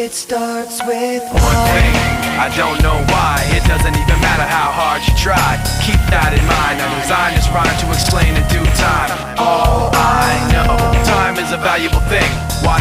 It starts with one thing, I don't know why. It doesn't even matter how hard you try. Keep that in mind. I designed this rhyme to explain in due time. All I know, time is a valuable thing. Why